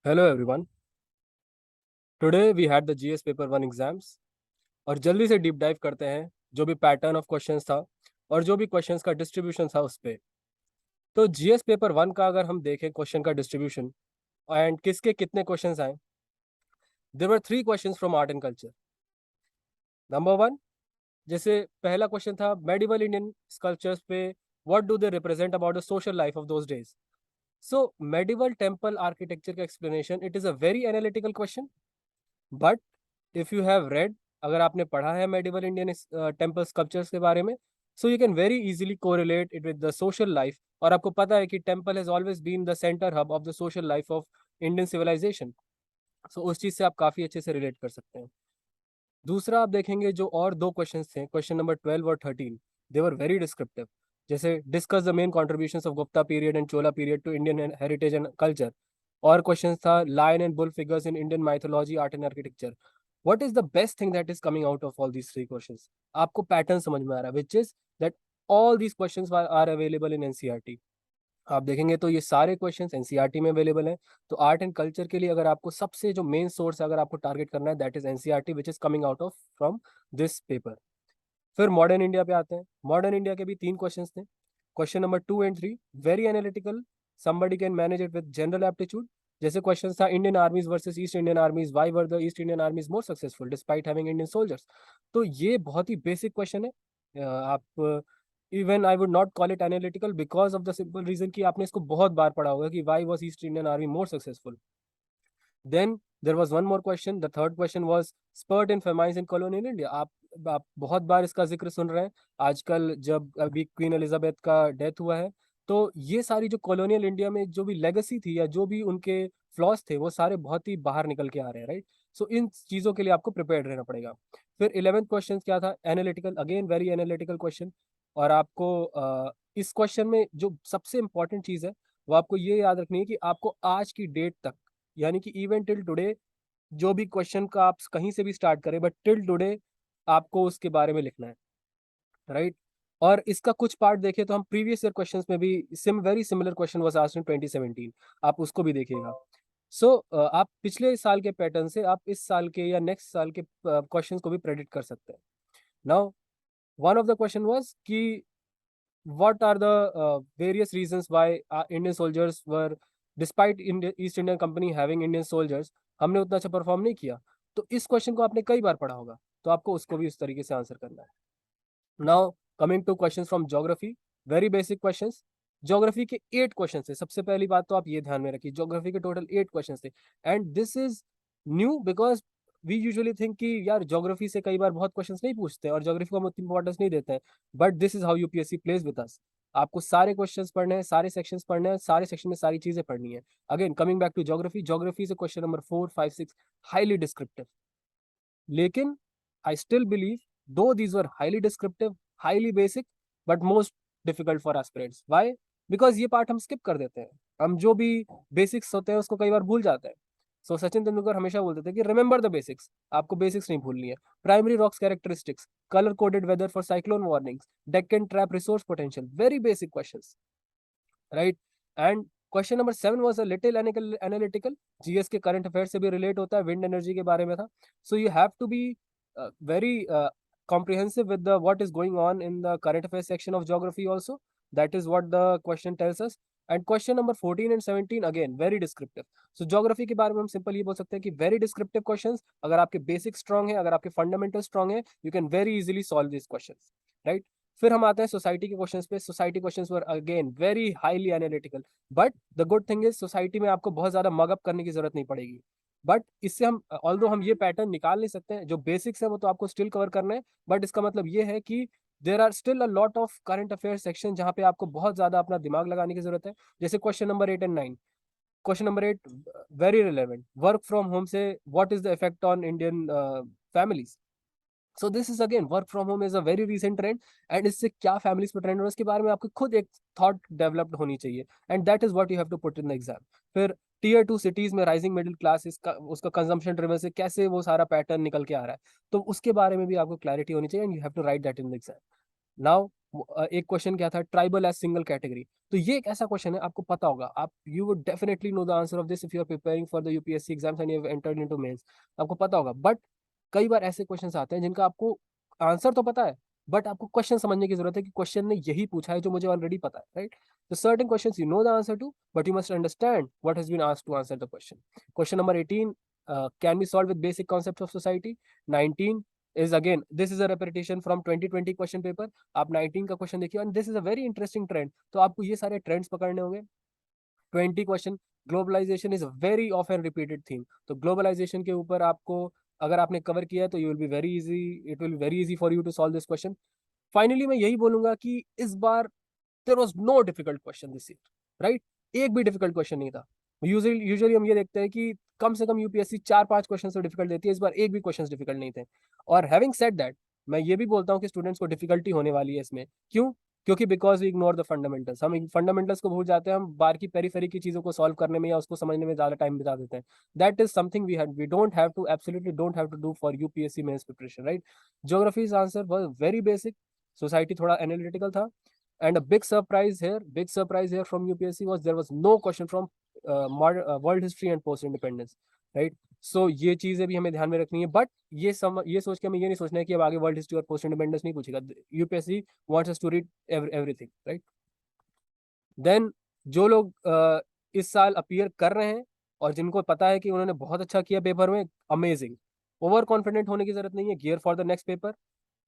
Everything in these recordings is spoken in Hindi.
Hello everyone. Today we had the GS paper one exams. और जल्दी से डीप डाइव करते हैं जो भी पैटर्न ऑफ क्वेश्चंस था और जो भी क्वेश्चंस का डिस्ट्रीब्यूशन था उस पे। तो जीएस पेपर वन का अगर हम देखें क्वेश्चन का डिस्ट्रीब्यूशन एंड किसके कितने क्वेश्चंस आए, there were three questions from art and culture. Number one, जैसे पहला क्वेश्चन था मेडिवल इंडियन स्कल्पचर्स पे what do they represent about the social life of those days. So medieval temple architecture का explanation, it is a very analytical question, but if you have read, अगर आपने पढ़ा है मेडिवल इंडियन टेम्पल स्कल्पचर्स के बारे में, so you can very easily correlate it with the social life. और आपको पता है कि temple has always been the centre hub of the social life of Indian civilisation. So उस चीज से आप काफी अच्छे से रिलेट कर सकते हैं। दूसरा आप देखेंगे जो और दो क्वेश्चन थे, क्वेश्चन नंबर 12 और 13, दे वर वेरी डिस्क्रिप्टिव। जैसे discuss the main contributions of Gupta period and Chola period to Indian heritage and culture. और क्वेश्चन था lion and bull figures in Indian mythology art and architecture. What is the best thing that is coming out of all these three questions? आपको पैटर्न समझ में आ रहा है, which is that all these questions are available in NCERT. आप देखेंगे तो ये सारे क्वेश्चंस एनसीईआरटी में अवेलेबल हैं। तो आर्ट एंड कल्चर के लिए अगर आपको सबसे जो मेन सोर्स है, अगर आपको टारगेट करना है, that is NCERT which is coming out of from this paper. फिर मॉडर्न इंडिया पे आते हैं। मॉडर्न इंडिया के भी तीन क्वेश्चंस थे, question number 2 and 3, very analytical, somebody can manage it with general aptitude. जैसे क्वेश्चन था Indian armies versus East Indian armies, why were the East Indian armies more successful despite having Indian soldiers. तो ये बहुत ही बेसिक क्वेश्चन है। आप even I would not call it analytical because of the simple reason कि आपने इसको बहुत बार पढ़ा होगा कि why was east Indian army more successful. Then there was one more question, the third question was spurt in famines in colonial India. आप बहुत बार इसका जिक्र सुन रहे हैं आजकल, जब अभी क्वीन एलिजाबेथ का डेथ हुआ है। तो ये सारी जो कॉलोनियल इंडिया में जो भी लेगेसी थी या जो भी उनके फ्लॉज थे, वो सारे बहुत ही बाहर निकल के आ रहे हैं, राइट। सो इन चीज़ों के लिए आपको प्रिपेयर्ड रहना पड़ेगा। फिर 11th क्वेश्चन क्या था, analytical, again very analytical question. और आपको इस क्वेश्चन में जो सबसे इंपॉर्टेंट चीज़ है, वो आपको ये याद रखनी है कि आपको आज की डेट तक, यानी कि इवन टिल टुडे, जो भी क्वेश्चन का आप कहीं से भी स्टार्ट करें, बट टिल टुडे आपको उसके बारे में लिखना है, राइट। और इसका कुछ पार्ट देखें तो हम प्रीवियस ईयर क्वेश्चंस में भी very similar question was asked in 2017, आप उसको भी देखिएगा। सो आप पिछले साल के पैटर्न से आप इस साल के या नेक्स्ट साल के क्वेश्चंस को भी प्रेडिक्ट कर सकते हैं। Now one of the question was कि what are the various reasons why Indian soldiers were, despite East Indian Company having Indian soldiers, हमने उतना अच्छा परफॉर्म नहीं किया। तो इस क्वेश्चन को आपने कई बार पढ़ा होगा, तो आपको उसको भी उस तरीके से आंसर करना है। Now coming to question from geography, very basic question. Geography के 8 क्वेश्चन थे। सबसे पहली बात तो आप ये ध्यान में रखिए, ज्योग्राफी के टोटल 8 क्वेश्चन थे। And this is new because we usually think कि यार ज्योग्राफी से कई बार बहुत क्वेश्चंस नहीं पूछते और ज्योग्राफी को हम उतनी इंपॉर्टेंस नहीं देते हैं। But this is how UPSC plays with us. आपको सारे क्वेश्चंस पढ़ने हैं, सारे सेक्शंस पढ़ने हैं, सारे सेक्शन में सारी चीजें पढ़नी है। Again coming back to geography, geography से क्वेश्चन नंबर 4, 5, 6 हाईली डिस्क्रिप्टिव। लेकिन I still believe, though these were highly descriptive, highly basic, but most difficult for aspirants. Why? Because ये पार्ट हम स्किप कर देते हैं। हम जो भी बेसिक्स होते हैं उसको कई बार भूल जाते हैं। सो सचिन तेंदुलकर हमेशा बोलते थे कि रिमेंबर द बेसिक्स, आपको बेसिक्स नहीं भूलनी है। Primary rocks characteristics, colour coded weather for cyclone warnings, Deccan trap resource potential, very basic questions, right. And question number 7 was a little analytical, GS के करंट अफेयर से भी रिलेट होता है, विंड एनर्जी के बारे में था। So you have to be very comprehensive with the what is going on in the current affairs section of geography also. That is what the question tells us. And question number 14 and 17 again very descriptive. So geography के बारे में हम सिंपल ये बोल सकते हैं कि very descriptive questions। अगर आपके basic strong है, अगर आपके fundamental strong है, you can very easily solve these questions, right? फिर हम आते हैं सोसाइटी के क्वेश्चंस पे। Society questions were again very highly analytical, but the good thing is society में आपको बहुत ज्यादा मगअप करने की जरूरत नहीं पड़ेगी। बट इससे हम ऑल्दो हम ये पैटर्न निकाल नहीं सकते हैं, जो बेसिक्स है वो तो आपको स्टिल कवर करना है। बट इसका मतलब ये है कि there are still a lot of current affair section जहाँ पे आपको बहुत ज्यादा अपना दिमाग लगाने की जरूरत है। जैसे question number 8 and 9। Question number 8 very relevant, work from home से what is the effect on Indian families. So this is again, work from home is a very recent trend, and इससे क्या फैमिलीज पर ट्रेंड हो रहा है इसके बारे में आपको खुद एक थॉट डेवलप्ड होनी चाहिए। And that is what you have to put in the exam. फिर टीयर 2 सिटीज में राइजिंग मिडिल क्लास, इसका उसका कंजम्पशन ड्रिवन से कैसे वो सारा पैटर्न निकल के आ रहा है, तो उसके बारे में भी आपको क्लैरिटी होनी चाहिए, and you have to write that in the exam. Now एक क्वेश्चन क्या था, ट्राइबल एज सिंगल कैटेगरी। तो ये एक ऐसा क्वेश्चन है, आपको पता होगा, आप you would definitely know the answer of this if you are preparing for the UPSC exams and you have entered into mains, आपको पता होगा। बट कई बार ऐसे क्वेश्चंस आते हैं जिनका आपको आंसर तो पता है, बट आपको क्वेश्चन समझने की जरूरत है कि क्वेश्चन ने यही पूछा है जो मुझे ऑलरेडी पता है, राइट? तो certain questions you know the answer to, but you must understand what has been asked to answer the question. Question number 18, can be solve with basic concepts of society. 19 is again, this is a repetition from 2020 question paper. आप 19 का क्वेश्चन देखिए, and this is a very interesting trend, तो आपको ये सारे ट्रेंड्स पकड़ने होंगे। 20 question, globalisation is very often repeated theme, तो ग्लोबलाइजेशन के ऊपर आपको अगर आपने कवर किया है तो you will be very easy, it will be very easy for you to solve this question. Finally मैं यही बोलूंगा कि इस बार there was no difficult question this year, right? एक भी डिफिकल्ट क्वेश्चन नहीं था। यूजुअली हम ये देखते हैं कि कम से कम यूपीएससी 4-5 क्वेश्चन तो डिफिकल्ट देती है, इस बार एक भी क्वेश्चन डिफिकल्ट नहीं थे। और हैविंग सेड दैट, मैं ये भी बोलता हूँ कि स्टूडेंट्स को डिफिकल्टी होने वाली है इसमें। क्यों? क्योंकि because we ignore the fundamentals, हम फंडामेंटल्स को भूल जाते हैं, हम बाहर की पेरीफेरी की चीजों को सॉल्व करने में या उसको समझने में ज्यादा टाइम बिता देते हैं। That is something we don't have to, absolutely don't have to do for UPSC mains preparation, right? Geography's answer was very basic, society थोड़ा एनालिटिकल था, and a big surprise here from UPSC was there was no question from world history and post independence, right? So ये चीजें भी हमें ध्यान में रखनी है, बट ये सोच के हमें ये नहीं सोचना है कि अब आगे वर्ल्ड हिस्ट्री और पोस्ट इंडिपेंडेंस नहीं पूछेगा। UPSC wants us to read everything, right? Then जो लोग इस साल अपीयर कर रहे हैं और जिनको पता है कि उन्होंने बहुत अच्छा किया पेपर में, अमेजिंग। ओवर कॉन्फिडेंट होने की जरूरत नहीं है, gear for the next paper.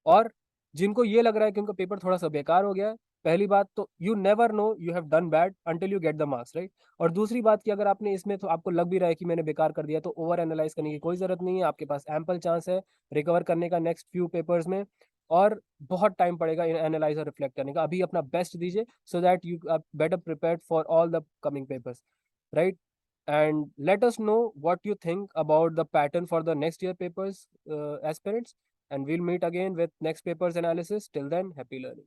और जिनको ये लग रहा है कि उनका पेपर थोड़ा सा बेकार हो गया है, पहली बात तो you never know you have done bad until you get the marks, right? और दूसरी बात कि अगर आपने इसमें तो आपको लग भी रहा है कि मैंने बेकार कर दिया, तो ओवर एनालाइज करने की कोई जरूरत नहीं है, आपके पास एम्पल चांस है रिकवर करने का नेक्स्ट फ्यू पेपर्स में। और बहुत टाइम पड़ेगा एनालाइज और रिफ्लेक्ट करने का, अभी अपना बेस्ट दीजिए so that you are better prepared for all the coming papers, right? And let us know what you think about the pattern for the next year papers, aspirants, and we'll meet again with next papers analysis. Till then, happy learning.